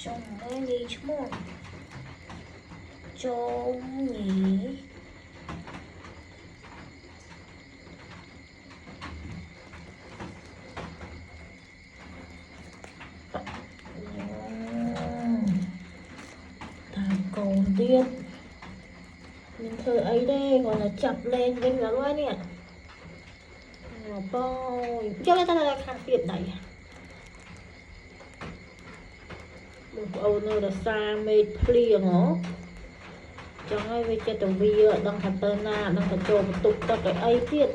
Chồng ơi đi chứ một chồng nhỉ. Thằng cầu tiếp mình thử ấy đây gọi là chập lên bên đó luôn nè. Bôi cho lên ta là khăn tiệm này một owner là xa mê plieng hả chẳng ai về cho tụi vi đang thật tên na đang thật trộn một tục ta cái ấy tiết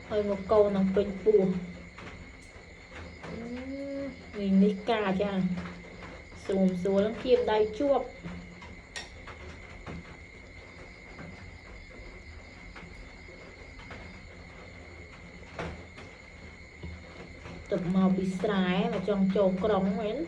hơi một câu nằm bên phù mình đi cà chàng xùm xuống lắm kia đầy chuột tập màu bị sải mà trong trộn còng nguyễn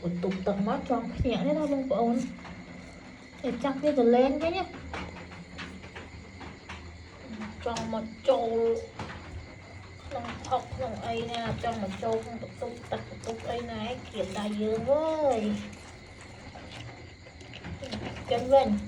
một tục tầng mắt trong nhẹ đấy thôi không ổn để chắc cái từ lên cái nhé trong một châu không học không ấy nè trong một châu không tục tật tục ấy này kiểm đại dương ơi chân vinh